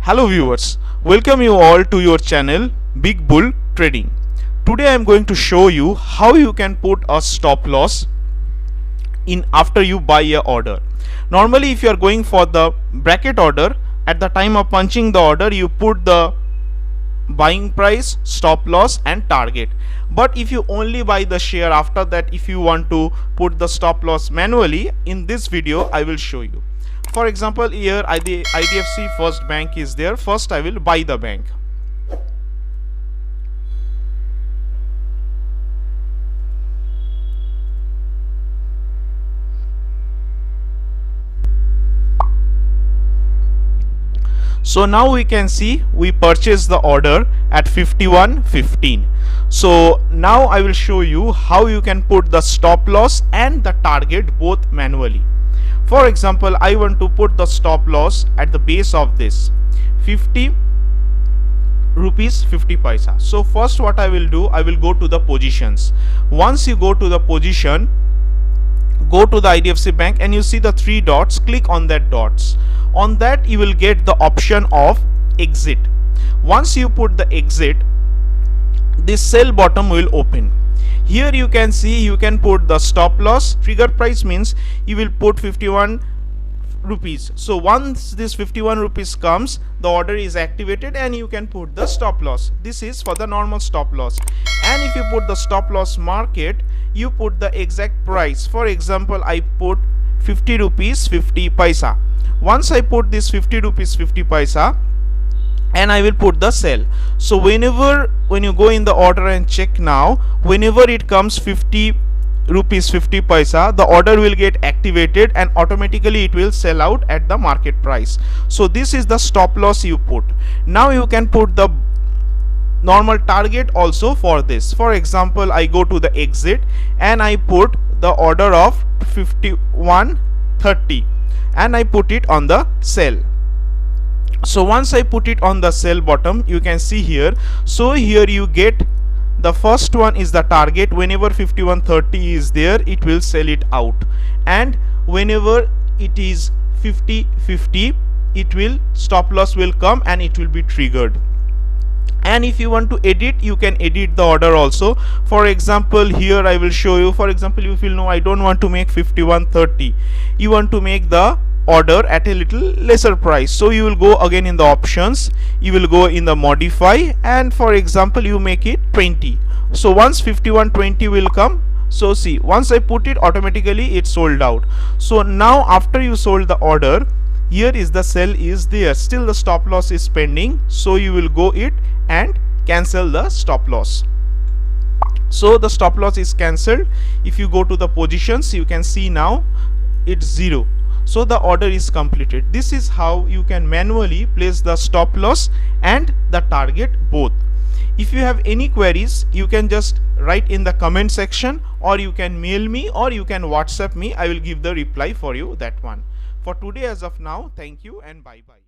Hello viewers, welcome you all to your channel Big Bull Trading. Today I am going to show you how you can put a stop loss in after you buy a order. Normally if you are going for the bracket order, at the time of punching the order you put the buying price, stop loss and target. But if you only buy the share, after that if you want to put the stop loss manually, in this video I will show you. For example, here the IDFC First Bank is there. First I will buy the bank. So now we can see we purchased the order at 51.15. So now I will show you how you can put the stop loss and the target both manually. For example, I want to put the stop loss at the base of this 50 rupees 50 paisa. So first what I will do, I will go to the positions. Once you go to the position, go to the IDFC Bank and you see the three dots, click on that dots. On that you will get the option of exit. Once you put the exit, this sell bottom will open. Here you can see you can put the stop loss. Trigger price means you will put 51 rupees. So once this 51 rupees comes, the order is activated and you can put the stop loss. This is for the normal stop loss. And if you put the stop loss market, you put the exact price. For example, I put 50 rupees 50 paisa. Once I put this 50 rupees 50 paisa, and I will put the sell. So when you go in the order and check now, whenever it comes 50 rupees 50 paisa, the order will get activated and automatically it will sell out at the market price. So this is the stop loss you put. Now you can put the normal target also for this. For example, I go to the exit and I put the order of 51.30 and I put it on the sell. So once I put it on the sell bottom, you can see here. So here you get the first one is the target. Whenever 51.30 is there, it will sell it out, and whenever it is 50.50, it will stop loss will come and it will be triggered. And if you want to edit, you can edit the order also. For example, here I will show you. For example, if you know I don't want to make 51.30, you want to make the order at a little lesser price, so you will go again in the options, you will go in the modify, and for example you make it 20. So once 51.20 will come, so see, once I put it, automatically it sold out. So now after you sold the order, here is the sell is there, still the stop loss is pending, so you will go it and cancel the stop loss. So the stop loss is cancelled. If you go to the positions, you can see now it's 0. So the order is completed. This is how you can manually place the stop loss and the target both. If you have any queries, you can just write in the comment section, or you can mail me, or you can WhatsApp me. I will give the reply for you, that one. For today as of now, thank you and bye bye.